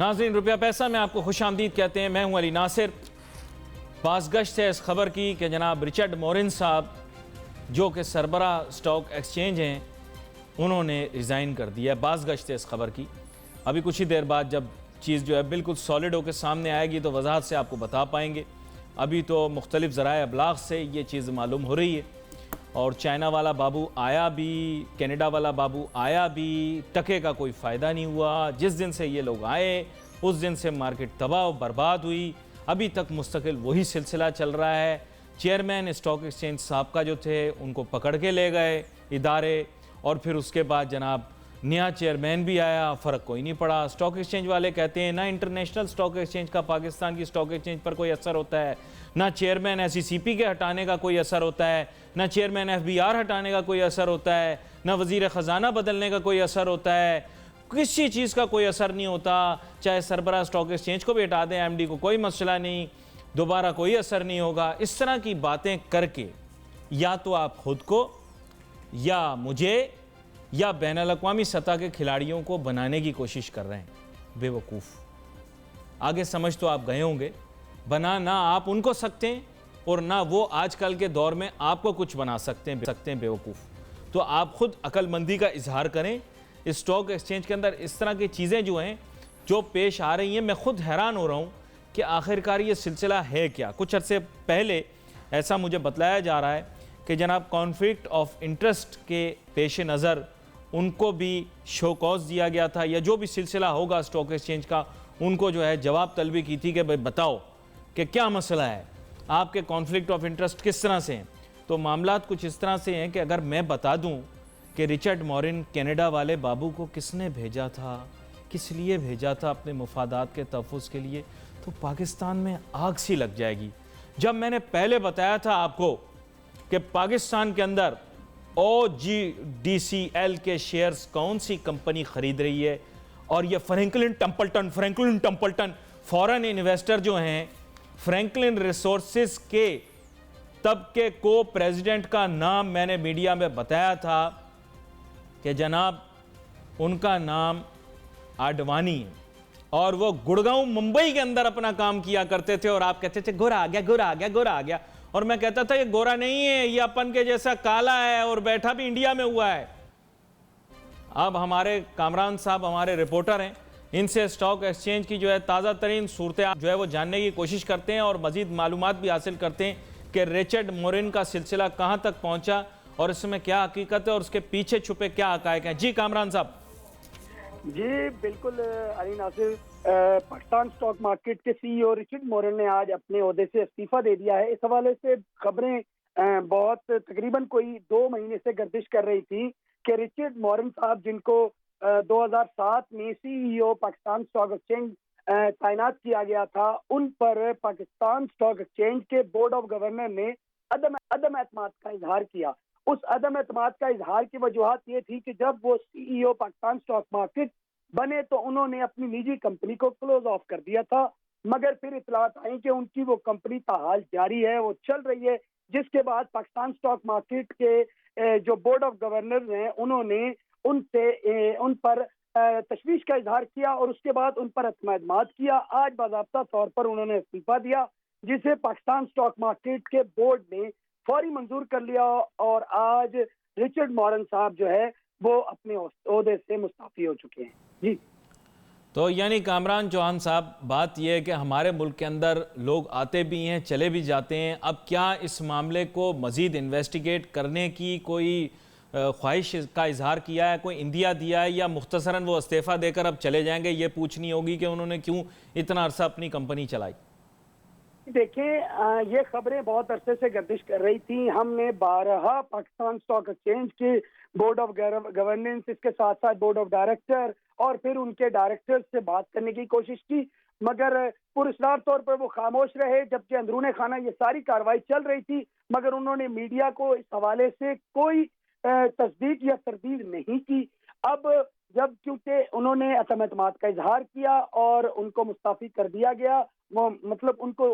नाज़रीन, रुपया पैसा में आपको खुशामदीद कहते हैं। मैं हूं अली नासिर। बाज़गश्त है इस खबर की कि जनाब रिचर्ड मोरिन साहब जो कि सरबरा स्टॉक एक्सचेंज हैं, उन्होंने रिज़ाइन कर दिया है। बाज़गश्त है इस खबर की। अभी कुछ ही देर बाद जब चीज़ जो है बिल्कुल सॉलिड होकर सामने आएगी तो वजाहत से आपको बता पाएंगे। अभी तो मुख्तलिफ ज़राए अबलाग से ये चीज़ मालूम हो रही है। और चाइना वाला बाबू आया भी, कनाडा वाला बाबू आया भी, टके का कोई फ़ायदा नहीं हुआ। जिस दिन से ये लोग आए उस दिन से मार्केट तबाह बर्बाद हुई। अभी तक मुस्तकिल वही सिलसिला चल रहा है। चेयरमैन स्टॉक एक्सचेंज साहब का जो थे उनको पकड़ के ले गए इदारे, और फिर उसके बाद जनाब नया चेयरमैन भी आया, फ़र्क कोई नहीं पड़ा। स्टॉक एक्सचेंज वाले कहते हैं ना इंटरनेशनल स्टॉक एक्सचेंज का पाकिस्तान की स्टॉक एक्सचेंज पर कोई असर होता है, ना चेयरमैन SECP के हटाने का कोई असर होता है, ना चेयरमैन FBR हटाने का कोई असर होता है, ना वज़ीर ख़जाना बदलने का कोई असर होता है। किसी चीज़ का कोई असर नहीं होता। चाहे सरबरा स्टॉक एक्सचेंज को भी हटा दें, MD को कोई मसला नहीं, दोबारा कोई असर नहीं होगा। इस तरह की बातें करके या तो आप खुद को या मुझे या बैनुल-अक़वामी सतह के खिलाड़ियों को बनाने की कोशिश कर रहे हैं। बेवकूफ़। आगे समझ तो आप गए होंगे। बना ना आप उनको सकते हैं और ना वो आजकल के दौर में आपको कुछ बना सकते हैं बेवकूफ़। तो आप खुद अक्लमंदी का इजहार करें। स्टॉक एक्सचेंज के अंदर इस तरह की चीज़ें जो हैं जो पेश आ रही हैं, मैं खुद हैरान हो रहा हूँ कि आखिरकार ये सिलसिला है क्या। कुछ अर्से पहले ऐसा मुझे बतलाया जा रहा है कि जनाब कॉन्फ्लिक्ट ऑफ इंटरेस्ट के पेश नज़र उनको भी शो कॉज दिया गया था, या जो भी सिलसिला होगा स्टॉक एक्सचेंज का, उनको जो है जवाब तलबी की थी कि भाई बताओ कि क्या मसला है, आपके कॉन्फ्लिक्ट ऑफ इंटरेस्ट किस तरह से हैं। तो मामलात कुछ इस तरह से हैं कि अगर मैं बता दूं कि रिचर्ड मोरिन कनाडा वाले बाबू को किसने भेजा था, किस लिए भेजा था, अपने मुफादात के तहफ़्फ़ुज़ के लिए, तो पाकिस्तान में आग सी लग जाएगी। जब मैंने पहले बताया था आपको कि पाकिस्तान के अंदर OGDCL के शेयर्स कौन सी कंपनी खरीद रही है, और ये फ्रैंकलिन टम्पल्टन फॉरेन इन्वेस्टर जो हैं, फ्रैंकलिन रिसोर्सेज के तबके को प्रेसिडेंट का नाम मैंने मीडिया में बताया था कि जनाब उनका नाम आडवाणी है, और वो गुड़गांव मुंबई के अंदर अपना काम किया करते थे। और आप कहते थे गोरा आ गया, गोरा आ गया, गोरा आ गया, और मैं कहता था ये गोरा नहीं है, ये अपन के जैसा काला है और बैठा भी इंडिया में हुआ है। अब हमारे कामरान साहब हमारे रिपोर्टर हैं, इनसे स्टॉक एक्सचेंज की जो है ताज़ा तरीन सूरत जो है वो जानने की कोशिश करते हैं और मजीद मालूमात भी हासिल करते हैं कि रिचर्ड मोरिन का सिलसिला कहाँ तक पहुँचा और इसमें क्या हकीकत है और उसके पीछे छुपे क्या हकायक हैं। जी कामरान साहब। जी बिल्कुल अली नासिर, पाकिस्तान स्टॉक मार्केट के CEO रिचर्ड मोरिन ने आज अपने ओहदे से इस्तीफा दे दिया है। इस हवाले से खबरें बहुत तकरीबन कोई 2 महीने से गर्दिश कर रही थी कि रिचर्ड मोरिन साहब, जिनको 2007 में CEO पाकिस्तान स्टॉक एक्सचेंज तैनात किया गया था, उन पर पाकिस्तान स्टॉक एक्सचेंज के बोर्ड ऑफ गवर्नर ने अदम एतमाद का इजहार किया। उस अदम एतमाद का इजहार की वजूहत ये थी कि जब वो CEO पाकिस्तान स्टॉक मार्केट बने तो उन्होंने अपनी निजी कंपनी को क्लोज ऑफ कर दिया था, मगर फिर इतलात आई कि उनकी वो कंपनी ताहाल जारी है, वो चल रही है। जिसके बाद पाकिस्तान स्टॉक मार्केट के जो बोर्ड ऑफ गवर्नर हैं, उन्होंने उन पर तशवीश का इजहार किया और उसके बाद उन पर एतमाद किया। आज बाज़ाब्ता तौर पर उन्होंने इस्तीफा दिया, जिसे पाकिस्तान स्टॉक मार्केट के बोर्ड ने फौरी मंजूर कर लिया, और आज रिचर्ड मोरिन साहब जो है वो अपने ओहदे से मुस्ताफी हो चुके हैं। जी तो यानी कामरान चौहान साहब, बात यह है कि हमारे मुल्क के अंदर लोग आते भी हैं, चले भी जाते हैं। अब क्या इस मामले को मज़ीद इन्वेस्टिगेट करने की कोई ख्वाहिश का इजहार किया है, कोई इंदिया दिया है, या मुख्तसरन वो इस्तीफ़ा देकर अब चले जाएंगे? ये पूछनी होगी कि उन्होंने क्यों इतना अरसा अपनी कंपनी चलाई। देखिए, ये खबरें बहुत अरसे से गर्दिश कर रही थी। हमने 12 पाकिस्तान स्टॉक एक्सचेंज के बोर्ड ऑफ गवर्नेंस, इसके साथ साथ बोर्ड ऑफ डायरेक्टर और फिर उनके डायरेक्टर्स से बात करने की कोशिश की, मगर पुरस्कार तौर पर वो खामोश रहे, जबकि अंदरूने खाना ये सारी कार्रवाई चल रही थी। मगर उन्होंने मीडिया को इस हवाले से कोई तस्दीक या तरदीद नहीं की। अब जब क्योंकि उन्होंने अदम एतमाद का इजहार किया और उनको मुस्ताफी कर दिया गया, वो मतलब उनको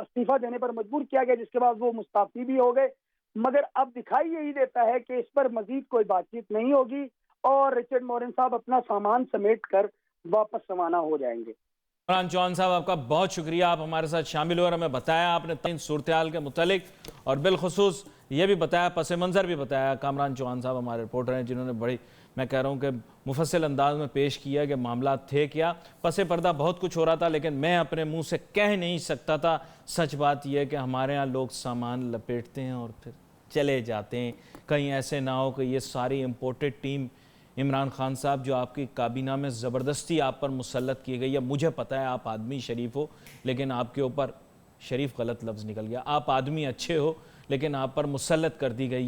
इस्तीफा देने पर मजबूर किया गया, जिसके बाद वो मुस्ताफी भी हो गए। मगर अब दिखाई यही देता है कि इस पर मजीद कोई बातचीत नहीं होगी और रिचर्ड मोरिन साहब अपना सामान समेट कर वापस रवाना हो जाएंगे। इमरान चौहान साहब, आपका बहुत शुक्रिया, आप हमारे साथ शामिल हुए और हमें बताया आपने तीन सूरत हाल के मुतालिक, और बिलखुसूस ये भी बताया, पस मंज़र भी बताया। कामरान चौहान साहब हमारे रिपोर्टर हैं जिन्होंने बड़ी, मैं कह रहा हूँ कि मुफस्सिल अंदाज में पेश किया कि मामला थे क्या। पस पर्दा बहुत कुछ हो रहा था, लेकिन मैं अपने मुंह से कह नहीं सकता था। सच बात यह है कि हमारे यहाँ लोग सामान लपेटते हैं और फिर चले जाते हैं। कहीं ऐसे ना हो कि ये सारी इम्पोर्टेड टीम इमरान खान साहब, जो आपकी काबीना में ज़बरदस्ती आप पर मुसल्लत की गई है, मुझे पता है आप आदमी शरीफ हो, लेकिन आपके ऊपर शरीफ गलत लफ्ज़ निकल गया, आप आदमी अच्छे हो, लेकिन आप पर मुसल्लत कर दी गई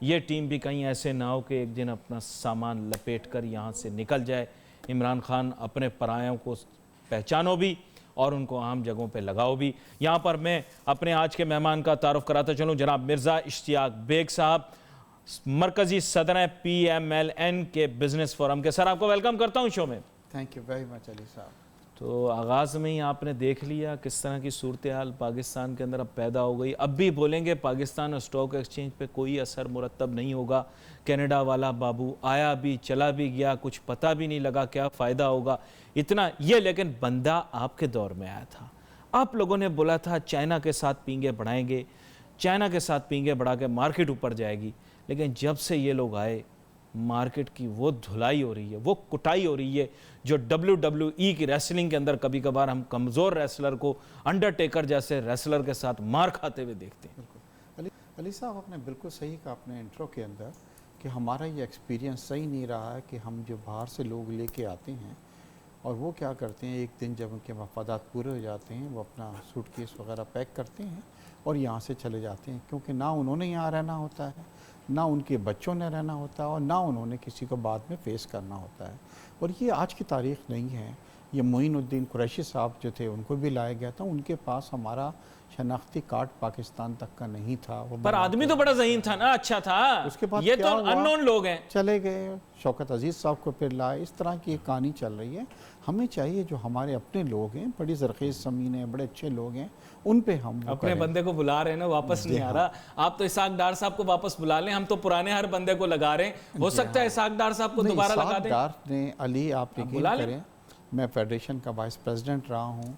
ये टीम भी कहीं ऐसे ना हो कि एक दिन अपना सामान लपेट कर यहाँ से निकल जाए। इमरान खान, अपने परायों को पहचानो भी और उनको आम जगहों पे लगाओ भी। यहाँ पर मैं अपने आज के मेहमान का तारुफ कराता चलूँ, जनाब मिर्ज़ा इश्तियाक बेग साहब, मरकजी सदर हैं PMLN के बिजनेस फोरम के। सर, आपको वेलकम करता हूँ शो में। Thank you very much Ali साहब। तो आगाज़ में ही आपने देख लिया किस तरह की सूरत हाल पाकिस्तान के अंदर अब पैदा हो गई। अब भी बोलेंगे पाकिस्तान और स्टॉक एक्सचेंज पे कोई असर मुरतब नहीं होगा। कनाडा वाला बाबू आया भी चला भी गया, कुछ पता भी नहीं लगा क्या फ़ायदा होगा इतना ये। लेकिन बंदा आपके दौर में आया था, आप लोगों ने बोला था चाइना के साथ पींगे बढ़ाएंगे, चाइना के साथ पींगे बढ़ा के मार्केट ऊपर जाएगी। लेकिन जब से ये लोग आए, मार्केट की वो धुलाई हो रही है, वो कुटाई हो रही है जो WWE की रेसलिंग के अंदर कभी कभार हम कमज़ोर रेसलर को अंडरटेकर जैसे रेसलर के साथ मार खाते हुए देखते हैं। बिल्कुल अली साहब, आपने बिल्कुल सही कहा अपने इंट्रो के अंदर कि हमारा ये एक्सपीरियंस सही नहीं रहा है कि हम जो बाहर से लोग लेके आते हैं और वो क्या करते हैं, एक दिन जब उनके मफादात पूरे हो जाते हैं वो अपना सूटकेस वगैरह पैक करते हैं और यहाँ से चले जाते हैं, क्योंकि ना उन्होंने यहाँ रहना होता है, ना उनके बच्चों ने रहना होता है और ना उन्होंने किसी को बाद में फेस करना होता है। और ये आज की तारीख़ नहीं है। ये मोइनुद्दीन कुरैशी साहब जो थे उनको भी लाया गया था, उनके पास हमारा शनाख्ती कार्ड पाकिस्तान तक का नहीं था। वो पर आदमी तो बड़ा ज़हीन था ना, अच्छा था। उसके बाद ये तो अननोन लोग हैं, चले गए। शौकत अजीज़ साहब को फिर लाए। इस तरह की एक कहानी चल रही है। हमें चाहिए जो हमारे अपने लोग हैं, बड़ी ज़रख़ीज़ ज़मीन है, बड़े अच्छे लोग हैं, उन पे हम अपने बंदे को बुला रहे हैं ना, वापस नहीं आ रहा। आप तो इसाक डार साहब को वापस बुला लें, हम तो पुराने हर बंदे को लगा रहे हैं। हो सकता है इसाक डार साहब को दोबारा लगा दें। डार ने अली, आप यकीन करें, मैं फेडरेशन का वाइस प्रेसिडेंट रहा हूँ,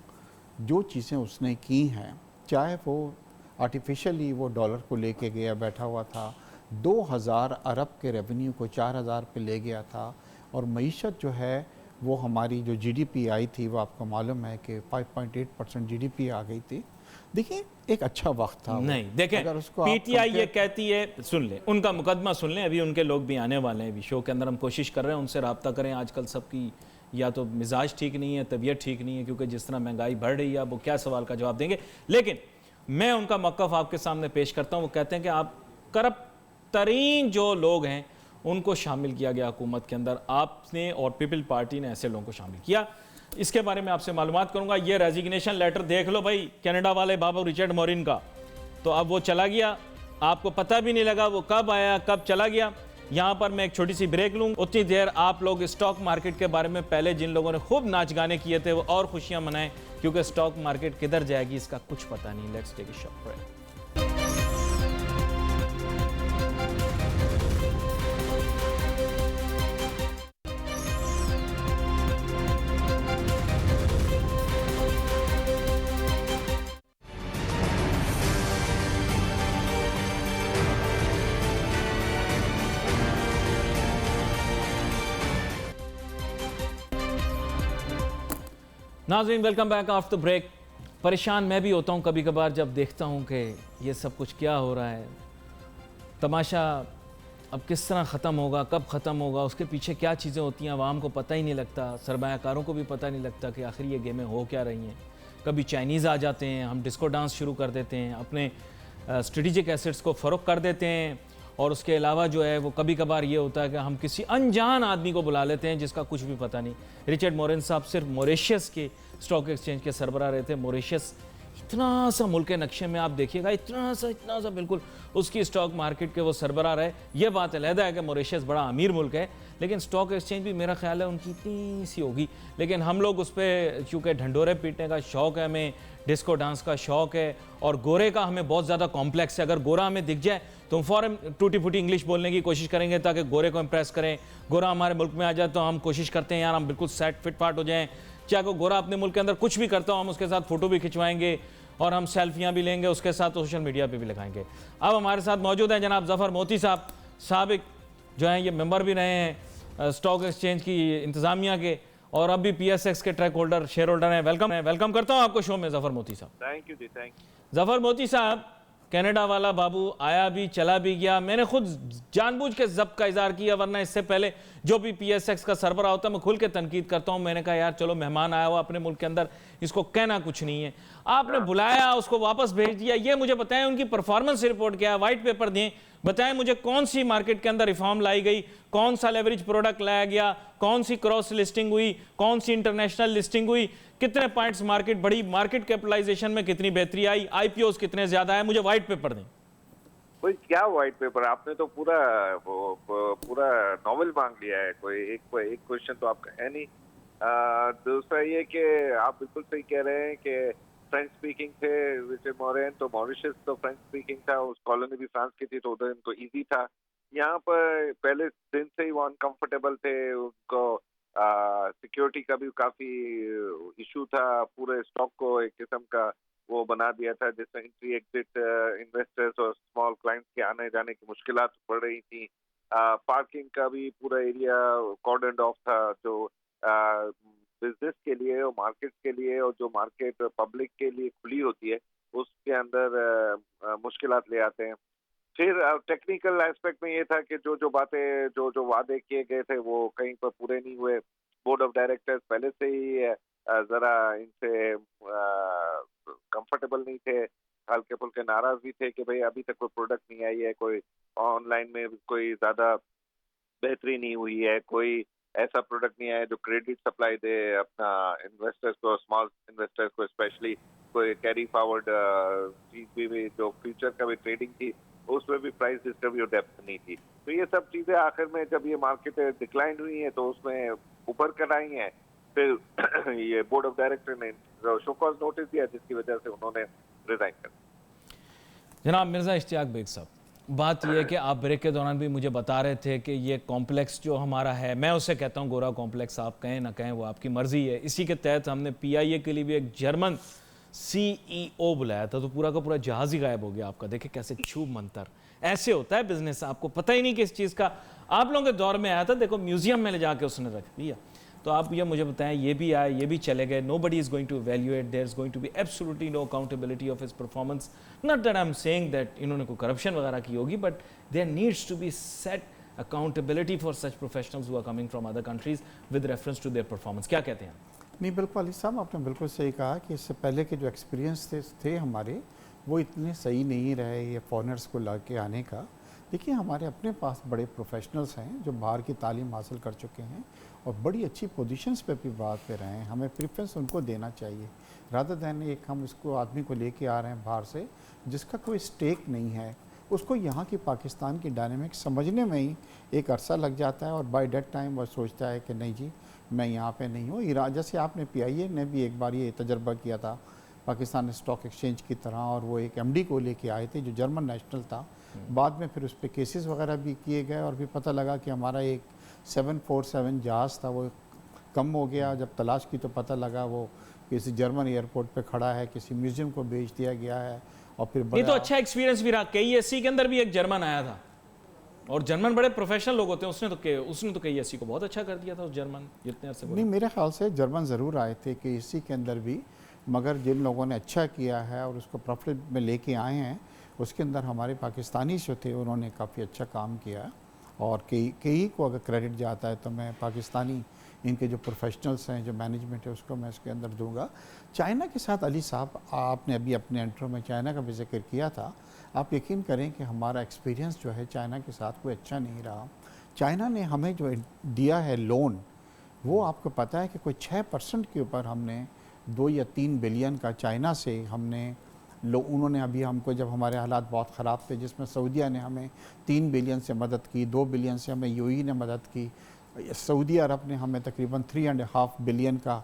जो चीज़ें उसने की हैं, चाहे वो आर्टिफिशियली वो डॉलर को लेके गया, बैठा हुआ था, 2000 अरब के रेवेन्यू को 4000 पे ले गया था, और मईशत जो है वो हमारी जो GDP आई थी वो आपको मालूम है कि 5.8% GDP आ गई थी। देखिए, एक अच्छा वक्त था। नहीं देखें, PTI ये कहती है, सुन लें उनका मुकदमा, सुन लें, अभी उनके लोग भी आने वाले हैं। अभी शो के अंदर हम कोशिश कर रहे हैं उनसे रब्ता करें। आजकल सबकी या तो मिजाज ठीक नहीं है, तबीयत ठीक नहीं है, क्योंकि जिस तरह महंगाई बढ़ रही है, वो क्या सवाल का जवाब देंगे। लेकिन मैं उनका मौक़िफ़ आपके सामने पेश करता हूँ। वो कहते हैं कि आप करप्ट तरीन जो लोग हैं उनको शामिल किया गया हुकूमत के अंदर, आपने और पीपल पार्टी ने ऐसे लोगों को शामिल किया। इसके बारे में आपसे मालूमात करूंगा। ये रेजिग्नेशन लेटर देख लो भाई, कनाडा वाले बाबू रिचर्ड मोरिन का। तो अब वो चला गया, आपको पता भी नहीं लगा वो कब आया कब चला गया। यहाँ पर मैं एक छोटी सी ब्रेक लूँ, उतनी देर आप लोग स्टॉक मार्केट के बारे में पहले जिन लोगों ने खूब नाच गाने किए थे वो और खुशियाँ मनाएं, क्योंकि स्टॉक मार्केट किधर जाएगी इसका कुछ पता नहीं। Let's take a short break. नाज़रीन, वेलकम बैक आफ्टर ब्रेक। परेशान मैं भी होता हूँ कभी कभार जब देखता हूँ कि ये सब कुछ क्या हो रहा है, तमाशा अब किस तरह ख़त्म होगा, कब ख़त्म होगा, उसके पीछे क्या चीज़ें होती हैं, आवाम को पता ही नहीं लगता, सरमायाकारों को भी पता नहीं लगता कि आखिर ये गेमें हो क्या रही हैं। कभी चाइनीज़ आ जाते हैं, हम डिस्को डांस शुरू कर देते हैं, अपने स्ट्रेटिजिक एसेट्स को फ़रोख्त कर देते हैं, और उसके अलावा जो है वो कभी कभार ये होता है कि हम किसी अनजान आदमी को बुला लेते हैं जिसका कुछ भी पता नहीं। रिचर्ड मोरिन साहब सिर्फ मॉरिशस के स्टॉक एक्सचेंज के सरबराह रहे थे। मॉरिशस इतना सा मुल्क के नक्शे में आप देखिएगा, इतना सा बिल्कुल उसकी स्टॉक मार्केट के वो सरबराह रहे। ये बात अलहदा है कि मॉरिशस बड़ा अमीर मुल्क है, लेकिन स्टॉक एक्सचेंज भी मेरा ख्याल है उनकी इतनी सी होगी। लेकिन हम लोग उस पर चूँकि ढंडोरे पीटने का शौक़ है हमें, डिस्को डांस का शौक है और गोरे का हमें बहुत ज़्यादा कॉम्प्लेक्स है। अगर गोरा हमें दिख जाए तो हम फ़ौरन टूटी फूटी इंग्लिश बोलने की कोशिश करेंगे ताकि गोरे को इम्प्रेस करें। गोरा हमारे मुल्क में आ जाए तो हम कोशिश करते हैं यार हम बिल्कुल सेट फिट फाट हो जाएं, चाहे को गोरा अपने मुल्क के अंदर कुछ भी करता हो हम उसके साथ फ़ोटो भी खिंचवाएंगे और हम सेल्फियाँ भी लेंगे, उसके साथ सोशल मीडिया पर भी लगाएंगे। अब हमारे साथ मौजूद हैं जनाब ज़फ़र मोती साहब, साबिक जो हैं ये मेंबर भी रहे हैं स्टॉक एक्सचेंज की इंतज़ामिया के और अब भी PSX के ट्रैक होल्डर शेयर होल्डर हैं। वेलकम करता हूं आपको शो में Zafar Moti sahab. Thank you ji, thank you. Zafar Moti sahab, Canada वाला बाबू आया भी चला भी गया। मैंने खुद जानबूझ के ज़ब्त का इज़हार किया, वरना इससे पहले जो भी PSX का सरबराह होता है मैं खुल के तनकीद करता हूं। मैंने कहा यार चलो मेहमान आया हुआ अपने मुल्क के अंदर, इसको कहना कुछ नहीं है। आपने बुलाया, उसको वापस भेज दिया। ये मुझे बताएं उनकी परफॉर्मेंस रिपोर्ट क्या है, वाइट पेपर दें, बताएं मुझे कौन सी मार्केट के अंदर रिफॉर्म लाई गई, कौन सा लेवरेज प्रोडक्ट लाया गया, कौन सी क्रॉस लिस्टिंग हुई, कौन सी इंटरनेशनल लिस्टिंग हुई, कितने पॉइंट्स मार्केट बढ़ी, मार्केट कैपिटलाइजेशन में कितनी बेहतरी आई, IPOs कितने ज्यादा है, मुझे व्हाइट पेपर दें। कोई क्या व्हाइट पेपर, आपने तो पूरा नॉवेल मांग लिया है। कोई एक क्वेश्चन तो आपका है नहीं। दूसरा ये कि आप बिल्कुल सही कह रहे हैं कि फ्रेंच स्पीकिंग थे रिचर्ड मोरेन, तो मॉरिशस तो फ्रेंच स्पीकिंग था, उस कॉलोनी भी फ्रांस की थी तो उधर इनको इजी था। यहाँ पर पहले दिन से ही वो अनकंफर्टेबल थे, उनको सिक्योरिटी का भी काफी इशू था, पूरे स्टॉक को एक किस्म का वो बना दिया था जिसमें एंट्री एग्जिट इन्वेस्टर्स और स्मॉल क्लाइंट्स के आने जाने की मुश्किलात बढ़ रही थी। पार्किंग का भी पूरा एरिया कॉर्डन्ड ऑफ था, जो बिजनेस के लिए और मार्केट के लिए, और जो मार्केट पब्लिक के लिए खुली होती है उसके अंदर मुश्किलात ले आते हैं। फिर टेक्निकल एस्पेक्ट में ये था कि जो बातें जो वादे किए गए थे वो कहीं पर पूरे नहीं हुए। बोर्ड ऑफ डायरेक्टर्स पहले से ही जरा इनसे कंफर्टेबल नहीं थे, हल्के फुल्के नाराज भी थे कि भाई अभी तक कोई प्रोडक्ट नहीं आई है, कोई ऑनलाइन में कोई ज्यादा बेहतरी नहीं हुई है, कोई ऐसा प्रोडक्ट नहीं आया जो क्रेडिट सप्लाई दे अपना इन्वेस्टर्स को, स्मॉल इन्वेस्टर्स को स्पेशली। कोई कैरी फॉरवर्ड चीज भी जो फ्यूचर का भी ट्रेडिंग थी उसमें भी प्राइस डिस्कवरी और डेप्थ नहीं थी। तो ये सब चीजें आखिर में जब ये मार्केट डिक्लाइन हुई है तो उसमें ऊपर कर आई हैं। फिर ये बोर्ड ऑफ डायरेक्टर ने शो कॉज नोटिस दिया जिसकी वजह से उन्होंने रिजाइन कर दिया। जनाब मिर्जा इश्तियाक बेग साहब, बात यह है कि आप ब्रेक के दौरान भी मुझे बता रहे थे कि ये कॉम्प्लेक्स जो हमारा है, मैं उसे कहता हूँ गोरा कॉम्प्लेक्स, आप कहें ना कहें वो आपकी मर्जी है। इसी के तहत हमने PIA के लिए भी एक जर्मन CEO बुलाया था तो पूरा का पूरा जहाज ही गायब हो गया आपका। देखे कैसे छूब मंतर, ऐसे होता है बिजनेस, आपको पता ही नहीं किस चीज़ का। आप लोगों के दौर में आया था, देखो म्यूजियम में ले जाके उसने रख दिया। तो आप ये मुझे बताएं, ये भी आए, ये भी चले गए, nobody is going to evaluate, there is going to be absolutely no accountability of his performance. Not that I'm saying that इन्होंने कोई करप्शन वगैरह की होगी, but there needs to be set accountability for such professionals who are coming from other countries with reference to their performance. क्या कहते हैं? नहीं, बिल्कुल अली साहब आपने बिल्कुल सही कहा कि इससे पहले के जो एक्सपीरियंस थे हमारे, वो इतने सही नहीं रहे ये फॉरेनर्स को ला के आने का। देखिए हमारे अपने पास बड़े प्रोफेशनल्स हैं जो बाहर की तालीम हासिल कर चुके हैं और बड़ी अच्छी पोजीशंस पे भी बात पे रहे हैं। हमें प्रेफरेंस उनको देना चाहिए, रादर दैन एक हम इसको आदमी को लेके आ रहे हैं बाहर से जिसका कोई स्टेक नहीं है। उसको यहाँ की पाकिस्तान की डायनेमिक्स समझने में ही एक अरसा लग जाता है और बाय डेट टाइम वो सोचता है कि नहीं जी मैं यहाँ पे नहीं हूँ। जैसे आपने PIA ने भी एक बार ये तजर्बा किया था पाकिस्तान स्टॉक एक्सचेंज की तरह, और वो एक MD को लेके आए थे जो जर्मन नेशनल था। बाद में फिर उस पर केसेस वगैरह भी किए गए और भी पता लगा कि हमारा एक 747 जहाज़ था वो कम हो गया। जब तलाश की तो पता लगा वो किसी जर्मन एयरपोर्ट पे खड़ा है, किसी म्यूजियम को बेच दिया गया है। और फिर ये तो अच्छा एक्सपीरियंस भी रहा। KESC के अंदर भी एक जर्मन आया था और जर्मन बड़े प्रोफेशनल लोग होते हैं, उसने तो KESC को बहुत अच्छा कर दिया था उस जर्मन जितने अरसे। नहीं, मेरे ख्याल से जर्मन ज़रूर आए थे KESC के अंदर भी, मगर जिन लोगों ने अच्छा किया है और उसको प्रॉफिट में लेके आए हैं उसके अंदर हमारे पाकिस्तानी जो थे उन्होंने काफ़ी अच्छा काम किया। और कई को अगर क्रेडिट जाता है तो मैं पाकिस्तानी इनके जो प्रोफेशनल्स हैं, जो मैनेजमेंट है, उसको मैं इसके अंदर दूंगा। चाइना के साथ अली साहब, आपने अभी अपने इंट्रो में चाइना का भी जिक्र किया था। आप यकीन करें कि हमारा एक्सपीरियंस जो है चाइना के साथ कोई अच्छा नहीं रहा। चाइना ने हमें जो दिया है लोन, वो आपको पता है कि कोई 6% के ऊपर हमने 2 या 3 बिलियन का चाइना से हमने उन्होंने अभी हमको, जब हमारे हालात बहुत ख़राब थे जिसमें सऊदीया ने हमें 3 बिलियन से मदद की, 2 बिलियन से हमें UAE ने मदद की, सऊदी अरब ने हमें तकरीबन 3.5 बिलियन का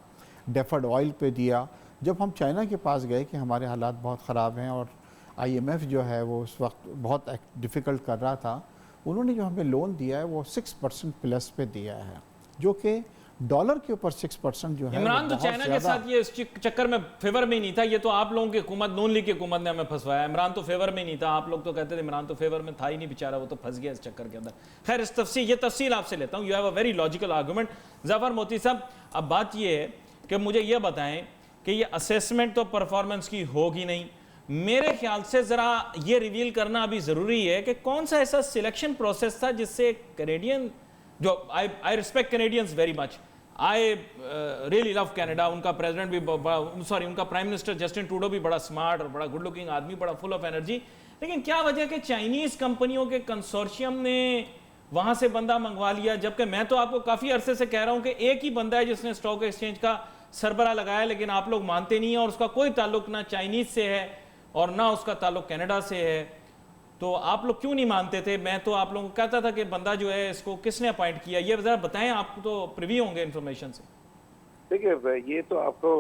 डेफर्ड ऑयल पे दिया। जब हम चाइना के पास गए कि हमारे हालात बहुत ख़राब हैं और IMF जो है वो उस वक्त बहुत डिफ़िकल्ट कर रहा था, उन्होंने जो हमें लोन दिया है वो 6% प्लस पे दिया है, जो कि डॉलर के ऊपर 6% जो है। इमरान तो चाइना के साथ ये इस चक्कर में फेवर में ही नहीं था, ये तो आप लोगों की हुकूमत, नून लीग की हुकूमत ने हमें फंसवाया। इमरान तो फेवर में नहीं था, आप लोग तो कहते थे इमरान तो फेवर में था ही नहीं बेचारा, वो तो फंस गया इस चक्कर के अंदर। खैर इस तफसील आपसे लेता हूँ, you have a very logical argument. Zafar Moti साहब, अब बात ये है कि मुझे ये बताएं कि ये असेसमेंट तो परफॉर्मेंस की होगी नहीं, मेरे ख्याल से ज़रा ये रिवील करना अभी ज़रूरी है कि कौन सा ऐसा सिलेक्शन प्रोसेस था जिससे कैनेडियन, जो I respect Canadians very much, I really love Canada, उनका प्रेसिडेंट भी उनका प्राइम मिनिस्टर जस्टिन ट्रूडो भी बड़ा स्मार्ट और बड़ा गुड लुकिंग आदमी, बड़ा फुल ऑफ एनर्जी, लेकिन क्या वजह कि चाइनीज़ कंपनियों के कंसोर्शियम ने वहाँ से बंदा मंगवा लिया, जबकि मैं तो आपको काफ़ी अरसे से कह रहा हूँ कि एक ही बंदा है जिसने स्टॉक एक्सचेंज का सरबरा लगाया, लेकिन आप लोग मानते नहीं हैं और उसका कोई ताल्लुक ना चाइनीज़ से है और ना उसका ताल्लुक कनाडा से है। तो आप लोग क्यों नहीं मानते थे? मैं तो आप लोगों को कहता था कि बंदा जो है इसको किसने अपॉइंट किया, ये जरा बताएं, आप तो प्रिवी होंगे इन्फॉर्मेशन से। देखिए, ये तो आपको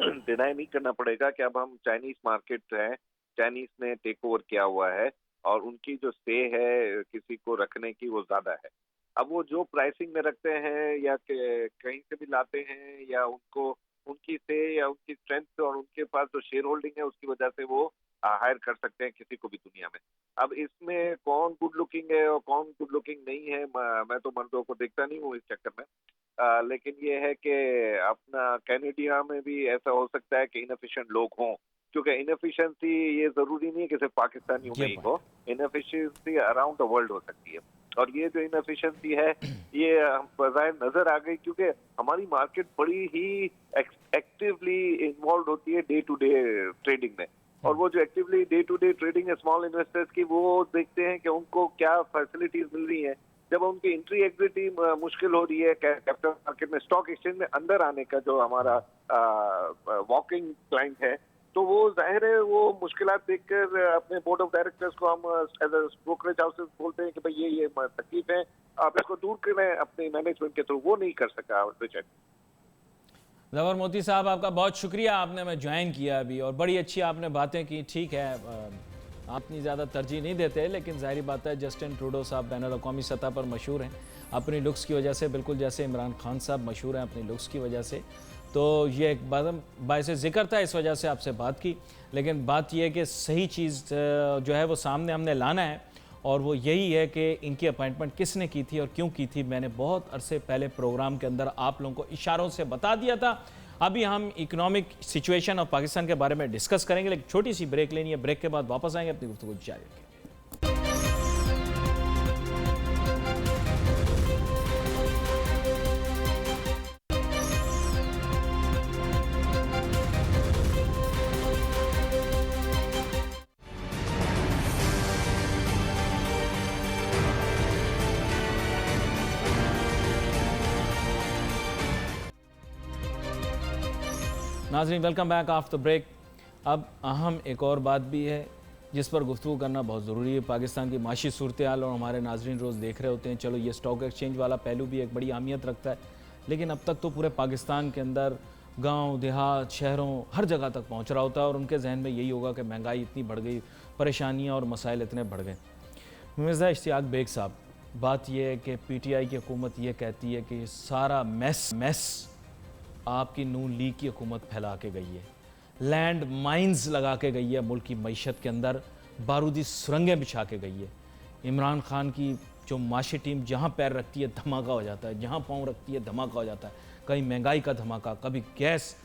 डिनाई नहीं करना पड़ेगा कि अब हम चाइनीज मार्केट है, चाइनीज ने टेक ओवर किया हुआ है और उनकी जो स्टे है किसी को रखने की वो ज्यादा है। अब वो जो प्राइसिंग में रखते हैं या कहीं से भी लाते हैं या उनको उनकी स्टे या उनकी स्ट्रेंथ और उनके पास जो शेयर होल्डिंग है उसकी वजह से वो हायर कर सकते हैं किसी को भी दुनिया में। अब इसमें कौन गुड लुकिंग है और कौन गुड लुकिंग नहीं है, मैं तो मर्दों को देखता नहीं हूँ इस चक्कर में। लेकिन ये है कि अपना कैनेडिया में भी ऐसा हो सकता है कि इनएफिशिएंट लोग हों, क्योंकि इनएफिशिएंसी ये जरूरी नहीं है कि सिर्फ पाकिस्तानियों में ही हो, इनएफिशिएंसी अराउंड द वर्ल्ड हो सकती है। और ये जो इनएफिशिएंसी है ये बज़ाहिर नजर आ गई क्योंकि हमारी मार्केट बड़ी ही एक्टिवली इन्वॉल्व होती है डे टू डे ट्रेडिंग में, और वो जो actively day to day trading है स्मॉल इन्वेस्टर्स की, वो देखते हैं कि उनको क्या फैसिलिटीज मिल रही हैं। जब उनकी एंट्री एग्जिट ही मुश्किल हो रही है कैपिटल मार्केट में, स्टॉक एक्सचेंज में अंदर आने का जो हमारा वॉकिंग क्लाइंट है, तो वो जाहिर है वो मुश्किलात देखकर अपने बोर्ड ऑफ डायरेक्टर्स को हम एज अ ब्रोकरेज हाउसेस बोलते हैं कि भाई ये तकलीफ है, आप इसको दूर करें अपने मैनेजमेंट के थ्रू। वो नहीं कर सका रिचर्ड। ज़फ़र मोती साहब, आपका बहुत शुक्रिया, आपने मैं ज्वाइन किया अभी और बड़ी अच्छी आपने बातें की। ठीक है, आप इतनी ज़्यादा तरजीह नहीं देते, लेकिन ज़ाहिर बात है जस्टिन ट्रूडो साहब बैनुल-अक़वामी सतह पर मशहूर हैं अपनी लुक्स की वजह से, बिल्कुल जैसे इमरान खान साहब मशहूर हैं अपनी लुक्स की वजह से। तो ये एक बायसे ज़िक्र था, इस वजह से आपसे बात की। लेकिन बात यह है कि सही चीज़ जो है वो सामने हमने लाना है, और वो यही है कि इनकी अपॉइंटमेंट किसने की थी और क्यों की थी। मैंने बहुत अरसे पहले प्रोग्राम के अंदर आप लोगों को इशारों से बता दिया था। अभी हम इकोनॉमिक सिचुएशन ऑफ पाकिस्तान के बारे में डिस्कस करेंगे, लेकिन छोटी सी ब्रेक लेनी है, ब्रेक के बाद वापस आएंगे, अपनी गुफ्तगू जारी रखेंगे। नाज़रीन, welcome back after the break. अब अहम एक और बात भी है जिस पर गुफ्तगू करना बहुत ज़रूरी है, पाकिस्तान की माशी सूरत हाल, और हमारे नाज़रीन रोज़ देख रहे होते हैं। चलो ये स्टॉक एक्सचेंज वाला पहलू भी एक बड़ी अहमियत रखता है, लेकिन अब तक तो पूरे पाकिस्तान के अंदर गांव देहात शहरों हर जगह तक पहुंच रहा होता है, और उनके जहन में यही होगा कि महंगाई इतनी बढ़ गई, परेशानियाँ और मसाइल इतने बढ़ गए। मिर्ज़ा इश्तियाक बेग साहब, बात यह है कि PTI की हुकूमत ये कहती है कि सारा मैस आपकी नून लीग की हुकूमत फैला के गई है, लैंड माइंस लगा के गई है, मुल्क की मईशत के अंदर बारूदी सुरंगें बिछा के गई है। इमरान खान की जो माशी टीम जहाँ पैर रखती है धमाका हो जाता है, जहाँ पाँव रखती है धमाका हो जाता है। कहीं महंगाई का धमाका, कभी गैस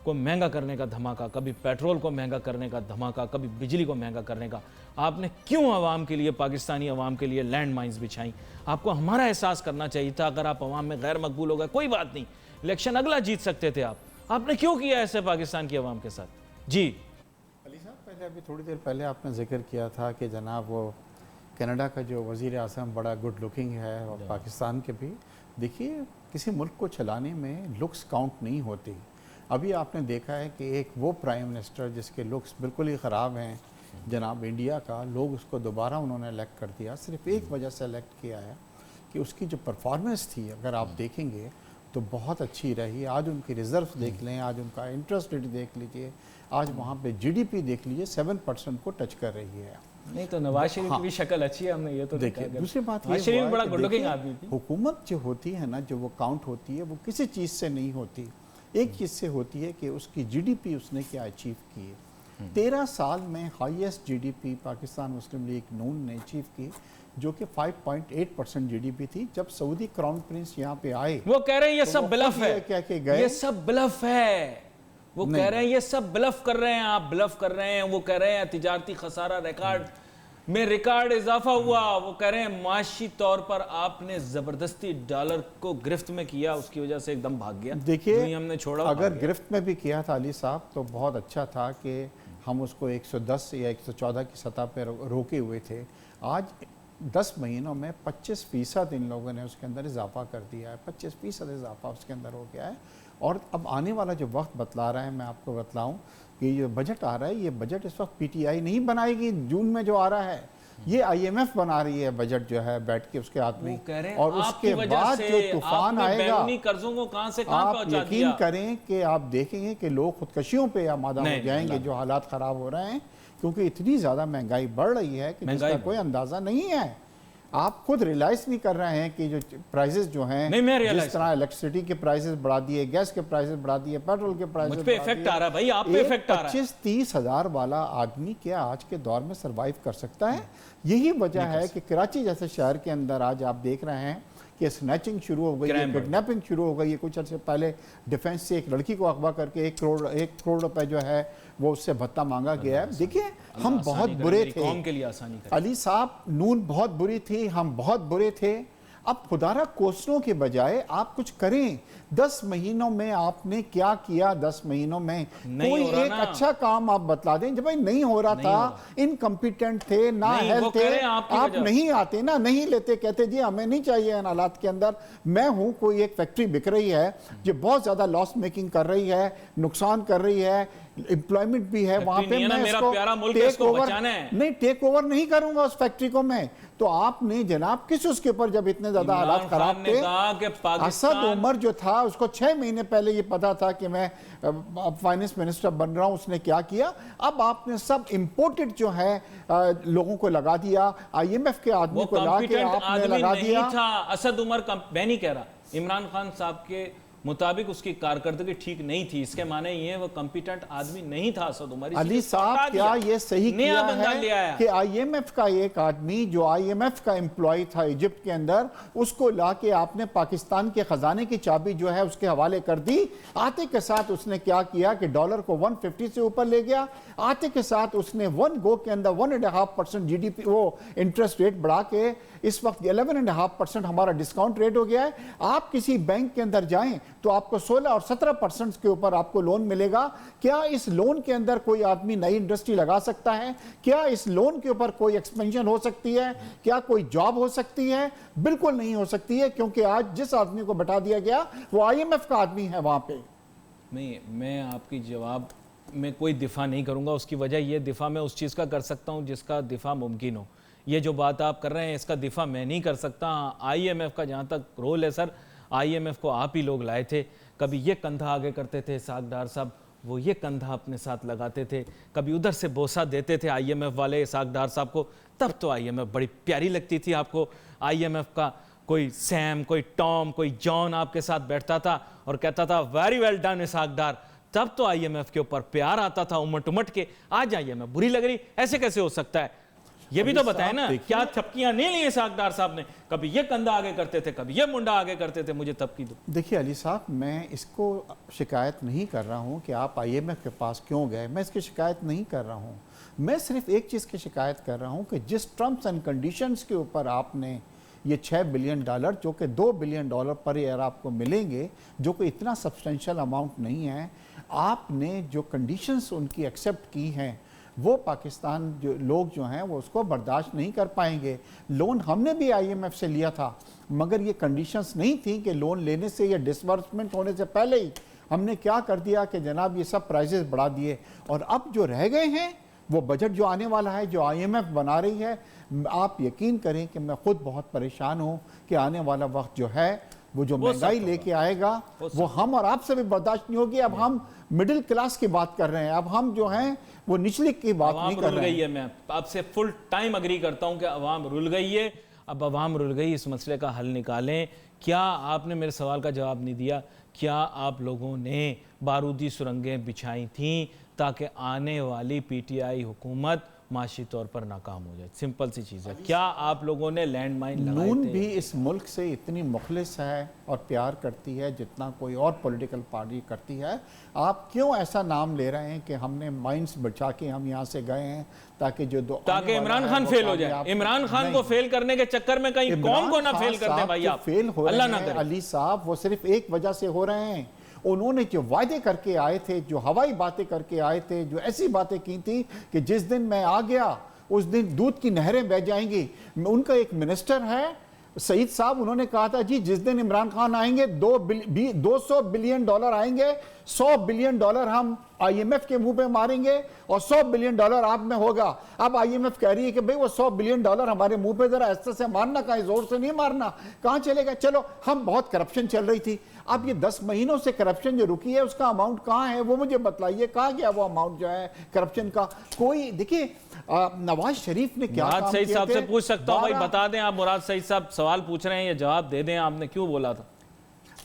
को महंगा करने का धमाका, कभी पेट्रोल को महंगा करने का धमाका, कभी बिजली को महंगा करने का। आपने क्यों आवाम के लिए, पाकिस्तानी आवाम के लिए लैंड माइंस बिछाई? आपको हमारा एहसास करना चाहिए था। अगर आप आवाम में गैर मकबूल हो गए कोई बात नहीं, इलेक्शन अगला जीत सकते थे आप। आपने क्यों किया ऐसे पाकिस्तान की आवाम के साथ? जी अली साहब, पहले अभी थोड़ी देर पहले आपने जिक्र किया था कि जनाब वो कनाडा का जो वज़ीर आज़म बड़ा गुड लुकिंग है, और पाकिस्तान के भी। देखिए, किसी मुल्क को चलाने में लुक्स काउंट नहीं होती। अभी आपने देखा है कि एक वो प्राइम मिनिस्टर जिसके लुक्स बिल्कुल ही ख़राब हैं, जनाब इंडिया का, लोग उसको दोबारा उन्होंने इलेक्ट कर दिया। सिर्फ एक वजह से इलेक्ट किया है कि उसकी जो परफॉर्मेंस थी, अगर आप देखेंगे तो बहुत अच्छी रही। आज उनके रिजर्व देख लें, आज उनका इंटरेस्ट रेट देख लीजिए, आज वहाँ पे जीडीपी देख लीजिए 7% को टच कर रही है। नहीं तो नवाज शरीफ की भी शक्ल अच्छी है, हमने ये तो देखिए दूसरी बात ये शरीफ हुआ बड़ा कि गुड लुकिंग देखिए, आदमी थी। हुकूमत जो होती है ना, जो वो काउंट होती है, वो किसी चीज़ से नहीं होती, एक चीज़ से होती है कि उसकी जीडीपी उसने क्या अचीव की है। 13 साल में हाईएस्ट जीडीपी पाकिस्तान मुस्लिम लीग नून ने अचीव की, जो कि 5.8% जीडीपी थी। जब सऊदी क्राउन प्रिंस यहाँ पे आए, वो कह रहे हैं ये तो सब वो ब्लफ खुद है, ये कह के गए, ये सब ब्लफ है। वो नहीं। कह रहे हैं ये सब ब्लफ कर रहे हैं, आप ब्लफ कर रहे हैं। वो कह रहे हैं तिजारती खसारा रिकॉर्ड में रिकॉर्ड इजाफा हुआ। वो कह रहे हैं माशी तौर पर आपने जबरदस्ती डॉलर को गिरफ्त में किया, उसकी वजह से एकदम भाग गया। देखिए जो ही हमने छोड़ा अगर गिरफ्त में भी किया था अली साहब, तो बहुत अच्छा था कि हम उसको 110 या 114 की सतह पर रोके हुए थे। आज 10 महीनों में 25% इन लोगों ने उसके अंदर इजाफा कर दिया है, 25% इजाफा उसके अंदर हो गया है। और अब आने वाला जो वक्त बतला रहा है, मैं आपको बतलाऊं कि ये बजट आ रहा है, ये बजट इस वक्त पीटीआई नहीं बनाएगी। जून में जो आ रहा है, ये आईएमएफ बना रही है बजट जो है, बैठ के उसके हाथ में। और उसके बाद जो तूफान आएगा, कर्जों को कहां से कहां आप पहुंचा यकीन दिया। करें कि आप देखेंगे कि लोग खुदकशियों पे आमादा हो नहीं, जाएंगे, जो हालात ख़राब हो रहे हैं, क्योंकि इतनी ज़्यादा महंगाई बढ़ रही है कि जिसका कोई अंदाज़ा नहीं है। आप खुद रियलाइज नहीं कर रहे हैं कि जो प्राइसेस जो हैं, जिस तरह इलेक्ट्रिसिटी के प्राइसेस बढ़ा दिए, गैस के प्राइसेस बढ़ा दिए, पेट्रोल के प्राइसेस मुझ पे इफेक्ट आ रहा है भाई, आप पे इफेक्ट आ रहा है। 25-30 हज़ार वाला आदमी क्या आज के दौर में सरवाइव कर सकता है? यही वजह है कि कराची जैसे शहर के अंदर आज आप देख रहे हैं कि स्नैचिंग शुरू हो गई है, किडनैपिंग शुरू हो गई है। कुछ अर्से पहले डिफेंस से एक लड़की को अगवा करके 1 करोड़ रुपए जो है वो उससे भत्ता मांगा गया है। देखिए हम बहुत बुरे थे, कौम के लिए आसानी अली साहब, नून बहुत बुरी थी, हम बहुत बुरे थे। अब खुदारा कोसों के बजाय आप कुछ करें। 10 महीनों में आपने क्या किया? 10 महीनों में कोई एक अच्छा काम आप बतला दें। जब भाई नहीं हो रहा था, इनकम्पिटेंट थे, ना हेल्थ थे, आप नहीं आते ना, नहीं लेते, कहते जी हमें नहीं चाहिए इन हालात के अंदर। मैं हूं, कोई एक फैक्ट्री बिक रही है जो बहुत ज्यादा लॉस मेकिंग कर रही है, नुकसान कर रही है, एम्प्लॉयमेंट भी है वहां पे, मैं इसको टेक ओवर नहीं करूंगा उस फैक्ट्री को मैं। तो आपने जनाब किस उसके ऊपर, जब इतने ज्यादा हालात खराब थे, असद उमर जो था उसको 6 महीने पहले ये पता था कि मैं फाइनेंस मिनिस्टर बन रहा हूं, उसने क्या किया? अब आपने सब इंपोर्टेड जो है लोगों को लगा दिया, आईएमएफ के आदमी को ला के आपने लगा दिया। असद उमर मैं नहीं कह रहा, इमरान खान साहब के मुताबिक उसकी कारकर्दगी ठीक नहीं थी, इसके माने ये वो कॉम्पिटेंट आदमी नहीं था असद उमर। अली साहब क्या ये सही किया है कि आईएमएफ का एक आदमी जो आईएमएफ का एम्प्लॉय था इजिप्ट के अंदर, उसको लाके आपने पाकिस्तान के खजाने की चाबी जो है उसके हवाले कर दी। आते के साथ उसने क्या किया कि डॉलर को 150 से ऊपर ले गया। आते के साथ उसने 1 गो के अंदर 1.5% जीडीपी वो इंटरेस्ट रेट बढ़ा के इस वक्त 11.5% हमारा डिस्काउंट रेट हो गया है। आप किसी बैंक के अंदर जाएं तो आपको 16 और 17% के ऊपर आपको लोन मिलेगा। क्या इस लोन के अंदर कोई आदमी नई इंडस्ट्री लगा सकता है? क्या इस लोन के ऊपर कोई एक्सपेंशन हो सकती है? क्या कोई जॉब हो सकती है? बिल्कुल नहीं हो सकती है, क्योंकि आज जिस आदमी को बैठा दिया गया वो आईएमएफ का आदमी है वहां पे। मैं आपकी जवाब में कोई दिफा नहीं करूंगा। उसकी वजह ये, दिफा मैं उस चीज़ का कर सकता हूं जिसका दिफा मुमकिन हो। ये जो बात आप कर रहे हैं इसका दिफा मैं नहीं कर सकता। आईएमएफ का जहाँ तक रोल है सर, आईएमएफ को आप ही लोग लाए थे। कभी ये कंधा आगे करते थे इसहाक डार साहब, वो ये कंधा अपने साथ लगाते थे, कभी उधर से बोसा देते थे आईएमएफ वाले इसहाक डार साहब को। तब तो आईएमएफ बड़ी प्यारी लगती थी आपको। आईएमएफ का कोई सैम, कोई टॉम, कोई जॉन आपके साथ बैठता था और कहता था वेरी वेल डन इसहाक डार। तब तो आईएमएफ के ऊपर प्यार आता था उमट उमट के। आज आईएमएफ बुरी लग रही, ऐसे कैसे हो सकता है? ये भी तो बताए ना, क्या थपकियां नहीं ली इसहाक डार साहब ने? कभी ये कंधा आगे करते थे, कभी ये मुंडा आगे करते थे, मुझे थपकी दो। देखिए अली साहब, मैं इसको शिकायत नहीं कर रहा हूं कि आप आईएमएफ के पास क्यों गए, मैं इसकी शिकायत नहीं कर रहा हूं। मैं सिर्फ एक चीज़ की शिकायत कर रहा हूं कि जिस टर्म्स एंड कंडीशंस के ऊपर आपने ये $6 बिलियन जो कि $2 बिलियन पर ईयर आपको मिलेंगे, जो कि इतना सब्सटेंशियल अमाउंट नहीं है, आपने जो कंडीशंस उनकी एक्सेप्ट की हैं वो पाकिस्तान जो लोग जो हैं वो उसको बर्दाश्त नहीं कर पाएंगे। लोन हमने भी आईएमएफ से लिया था, मगर ये कंडीशंस नहीं थी कि लोन लेने से या डिसबर्समेंट होने से पहले ही हमने क्या कर दिया कि जनाब ये सब प्राइसेस बढ़ा दिए। और अब जो रह गए हैं वो बजट जो आने वाला है, जो आईएमएफ बना रही है, आप यकीन करें कि मैं खुद बहुत परेशान हूँ कि आने वाला वक्त जो है वो जो वो महंगाई सख्त लेके आएगा वो हम और आपसे भी बर्दाश्त नहीं होगी। अब हम मिडिल क्लास की बात कर रहे हैं, अब हम जो हैं वो निचले की बात नहीं कर रहे हैं। मैं आपसे फुल टाइम अग्री करता हूं कि अवाम रुल गई है। अब अवाम रुल गई, इस मसले का हल निकालें। क्या आपने मेरे सवाल का जवाब नहीं दिया, क्या आप लोगों ने बारूदी सुरंगें बिछाई थीं ताकि आने वाली पीटीआई हुकूमत माशी तौर पर नाकाम हो जाए? सिंपल सी चीज़ है। क्या आप लोगों ने लैंड माइन लगाए नून थे? भी इस मुल्क से इतनी मुखलिस है और प्यार करती है जितना कोई और पॉलिटिकल पार्टी करती है। आप क्यों ऐसा नाम ले रहे हैं कि हमने माइंस बचा के हम यहाँ से गए हैं ताकि जो ताकि इमरान खान फेल हो जाए? इमरान खान को फेल करने के चक्कर में कहीं कौम को ना फेल कर दे भाई। आप फेल हो अल्लाह ना रहे हैं करे। अली साहब, वो सिर्फ एक वजह से हो रहे हैं। उन्होंने जो वायदे करके आए थे, जो हवाई बातें करके आए थे, जो ऐसी बातें की थी कि जिस दिन मैं आ गया उस दिन दूध की नहरें बह जाएंगी। उनका एक मिनिस्टर है सईद साहब, उन्होंने कहा था जी जिस दिन इमरान खान आएंगे 200 बिलियन डॉलर आएंगे, 100 बिलियन डॉलर हम आईएमएफ के मुंह पे मारेंगे और 100 बिलियन डॉलर आप में होगा। अब आईएमएफ कह रही है कि भाई वो 100 बिलियन डॉलर हमारे मुंह पे जरा ऐसे से मारना, कहीं जोर से नहीं मारना, कहां चलेगा। चलो हम बहुत करप्शन चल रही थी, अब ये 10 महीनों से करप्शन जो रुकी है उसका अमाउंट कहां है वो मुझे बताइए, कहां गया वो अमाउंट जो है करप्शन का। कोई देखिए नवाज शरीफ ने क्या मुराद सईद साहब से पूछ सकता हूं भाई, 12 बता दें आप। मुराद सईद साहब सवाल पूछ रहे हैं, ये जवाब दे दें, आपने क्यों बोला था?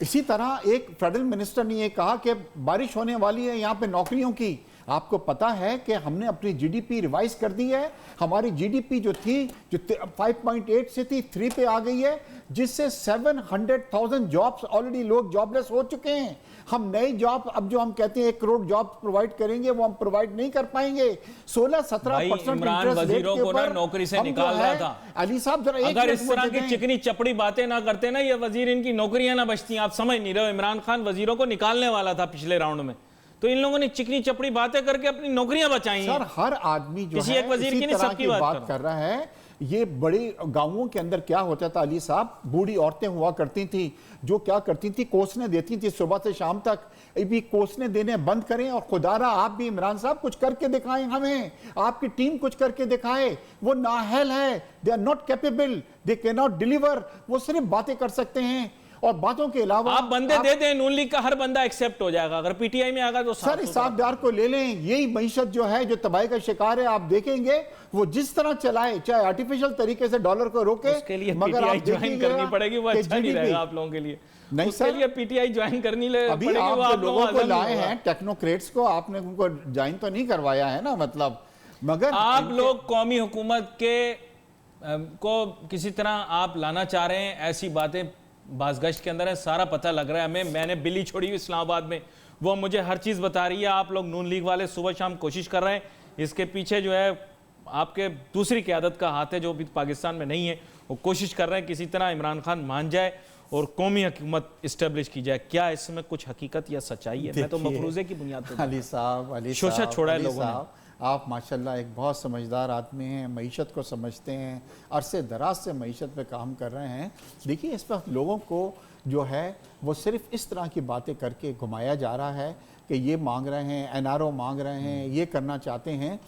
इसी तरह एक फेडरल मिनिस्टर ने यह कहा कि बारिश होने वाली है यहाँ पे नौकरियों की। आपको पता है कि हमने अपनी जीडीपी रिवाइज कर दी है। हमारी जीडीपी जो थी, जो 5.8 से थी 3 पे आ गई है, जिससे 700,000 जॉब्स ऑलरेडी लोग जॉबलेस हो चुके हैं। हम नई जॉब अब जो हम कहते हैं 1 करोड़ जॉब प्रोवाइड करेंगे वो हम प्रोवाइड नहीं कर पाएंगे। 16-17% इमरान वजीरों को ना नौकरी से निकाल रहा था। अली साहब जरा अगर इस तरह की चिकनी चपड़ी बातें ना करते ना ये वजीर, इनकी नौकरियां ना बचती। आप समझ नहीं रहे हो, इमरान खान वजीरों को निकालने वाला था पिछले राउंड में, तो इन लोगों ने चिकनी चपड़ी बातें करके अपनी नौकरियां बचाई। सर हर आदमी जो किसी है एक वजीर की नहीं, सबकी बात कर रहा है। ये बड़े गांवों के अंदर क्या होता था अली साहब, बूढ़ी औरतें हुआ करती थी जो क्या करती थी, कोसने देती थी सुबह से शाम तक। अभी कोसने देने बंद करें और खुदारा आप भी इमरान साहब कुछ करके दिखाएं, हमें आपकी टीम कुछ करके दिखाए। वो नाअहल है, they are not capable, they can not deliver. वो सिर्फ बातें कर सकते हैं और बातों के अलावा आप बंदे दे दें, नून लीग का हर बंदा एक्सेप्ट हो जाएगा। अगर पीटीआई में आएगा तो सर इसाफदार को ले लें। यही मईशत जो है जो तबाही का शिकार है, आप देखेंगे वो जिस तरह चलाए, चाहे आर्टिफिशियल तरीके से डॉलर को रोके, उसके लिए मगर पीटीआई ज्वाइन करनी पड़ेगी, वो अच्छा नहीं रहेगा आप लोगों के लिए। नहीं उसके लिए पीटीआई ज्वाइन करनी पड़ेगी। अभी आप जो लोगों को लाए हैं टेक्नोक्रेट्स को, आपने उनको ज्वाइन तो नहीं करवाया है ना, मतलब। मगर आप लोग कौमी हुकूमत के को किसी तरह आप लाना चाह रहे हैं, ऐसी बातें बाज़गश्त के अंदर है, सारा पता लग रहा है हमें। मैंने बिल्ली छोड़ी हुई इस्लामाबाद में, वो मुझे हर चीज़ बता रही है। आप लोग नून लीग वाले सुबह शाम कोशिश कर रहे हैं, इसके पीछे जो है आपके दूसरी क़यादत का हाथ है जो अभी पाकिस्तान में नहीं है। वो कोशिश कर रहे हैं किसी तरह इमरान खान मान जाए और कौमी हुकूमत इस्टेब्लिश की जाए। क्या इसमें कुछ हकीकत या सच्चाई है? मैं तो मफरूज़े की बुनियाद पर अली साहब शोशा छोड़ा है लोगों ने। आप माशाल्लाह एक बहुत समझदार आदमी हैं, मईशत को समझते हैं, अरसे दराज से मईशत पे काम कर रहे हैं। देखिए इस वक्त लोगों को जो है वो सिर्फ इस तरह की बातें करके घुमाया जा रहा है कि ये मांग रहे हैं, एनआरओ मांग रहे हैं, ये करना चाहते हैं।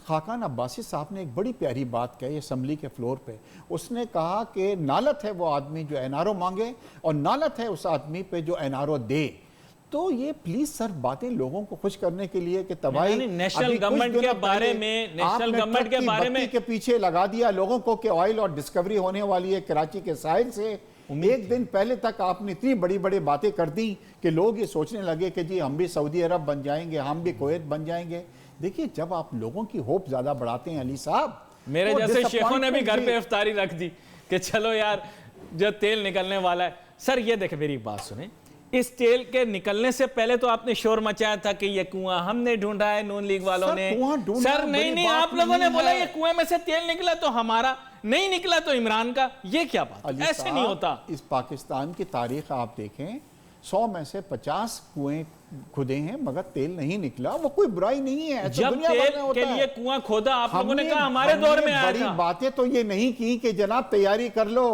खाकान अब्बासी साहब ने एक बड़ी प्यारी बात कही असम्बली के फ्लोर पे। उसने कहा कि नालत है वो आदमी जो एनआरओ मांगे और नालत है उस आदमी पे जो एनआरओ दे। तो ये प्लीज सर बातें लोगों को खुश करने के लिए कि तबाही नेशनल गवर्नमेंट के बारे में, नेशनल गवर्नमेंट के बारे में के पीछे लगा दिया लोगों को कि ऑयल और डिस्कवरी होने वाली है कराची के साहिल से। एक दिन पहले तक आपने इतनी बड़ी बड़ी बातें कर दी कि लोग ये सोचने लगे कि जी हम भी सऊदी अरब बन जाएंगे, हम भी कुवैत बन जाएंगे। देखिए जब आप लोगों की होप ज्यादा बढ़ाते हैं अली साहब, मेरे जैसे शेखों ने भी घर पे इफ्तारी रख दी कि चलो यार जो तेल निकलने वाला है। सर ये देखे मेरी बात सुने, इस तेल के निकलने से पहले तो आपने शोर मचाया था कि ये कुआं हमने ढूंढा है, नून लीग वालों ने। सर नहीं आप लोगों ने बोला ये कुएं में से तेल निकला तो हमारा, नहीं निकला तो इमरान का। ये क्या बात, ऐसे नहीं होता। इस पाकिस्तान की तारीख आप देखें, 100 में से 50 कुएं खुदे हैं मगर तेल नहीं निकला। वो कोई बुराई नहीं है। जब तेल के लिए कुआं खोदा आप लोगों ने कहा हमारे दौर में आया था। बातें तो ये नहीं की कि जनाब तैयारी कर लो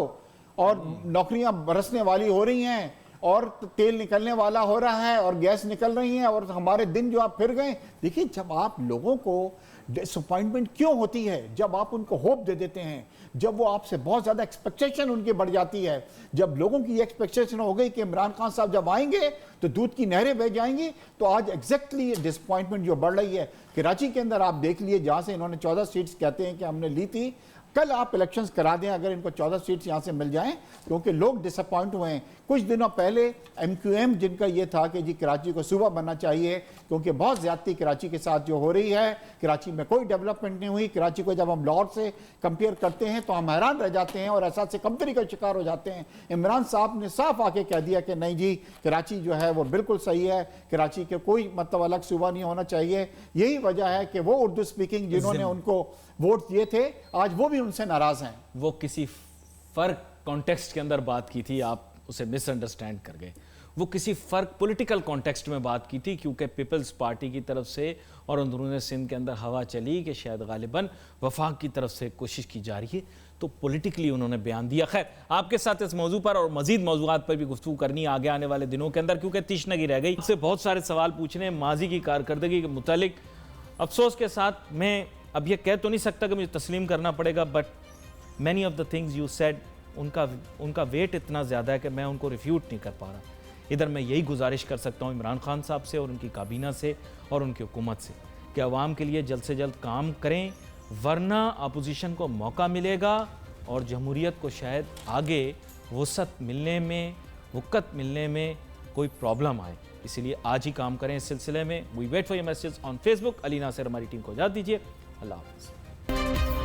और नौकरियां बरसने वाली हो रही हैं और तेल निकलने वाला हो रहा है और गैस निकल रही है और हमारे दिन जो आप फिर गए। देखिए जब आप लोगों को डिसअपॉइंटमेंट क्यों होती है? जब आप उनको होप दे देते हैं, जब वो आपसे बहुत ज़्यादा एक्सपेक्टेशन उनकी बढ़ जाती है, जब लोगों की एक्सपेक्टेशन हो गई कि इमरान खान साहब जब आएंगे तो दूध की नहरें बह जाएंगी, तो आज एग्जैक्टली ये डिसअपॉइंटमेंट जो बढ़ रही है। कराची के अंदर आप देख लिए, जहाँ से इन्होंने 14 सीट्स कहते हैं कि हमने ली थी, कल आप इलेक्शंस करा दें अगर इनको 14 सीट्स यहाँ से मिल जाएं, क्योंकि लोग डिसअपॉइंट हुए हैं। कुछ दिनों पहले MQM जिनका ये था कि जी कराची को सूबा बनना चाहिए, क्योंकि बहुत ज़्यादती कराची के साथ जो हो रही है, कराची में कोई डेवलपमेंट नहीं हुई। कराची को जब हम लाहौर से कंपेयर करते हैं तो हम हैरान रह जाते हैं और एहसास कमतरी का शिकार हो जाते हैं। इमरान साहब ने साफ आके कह दिया कि नहीं जी, कराची जो है वो बिल्कुल सही है, कराची के कोई मतलब अलग सूबा नहीं होना चाहिए। यही वजह है कि वो उर्दू स्पीकिंग जिन्होंने उनको वोट दिए थे, आज वो भी उनसे नाराज हैं। वो किसी फर्क कॉन्टेक्स्ट के अंदर बात की थी, आप उसे मिसअंडरस्टैंड कर गए। वो किसी फर्क पॉलिटिकल कॉन्टेक्स्ट में बात की थी, क्योंकि पीपल्स पार्टी की तरफ से और अंदरूनी सिंध के अंदर हवा चली कि शायद गालिबन वफाक की तरफ से कोशिश की जा रही है, तो पॉलिटिकली उन्होंने बयान दिया। खैर, आपके साथ इस मौजू पर और मजीद मौजूआत पर भी गुफ्तगू करनी आगे आने वाले दिनों के अंदर, क्योंकि तशनगी रह गई। उससे बहुत सारे सवाल पूछने माजी की कारकर्दगी के मुतालिक। अफसोस के साथ मैं अब यह कह तो नहीं सकता कि मुझे तस्लीम करना पड़ेगा, but many of the things you said, उनका वेट इतना ज़्यादा है कि मैं उनको रिफ्यूट नहीं कर पा रहा। इधर मैं यही गुजारिश कर सकता हूँ इमरान खान साहब से और उनकी काबीना से और उनकी हुकूमत से कि अवाम के लिए जल्द से जल्द काम करें, वरना अपोजिशन को मौका मिलेगा और जमहूरियत को शायद आगे वसअत मिलने में कोई प्रॉब्लम आए। इसीलिए आज ही काम करें इस सिलसिले में। We wait for your message on Facebook. Ali Nasir हमारी टीम को इजाज़त दीजिए। अल्लाह हाफ़िज़।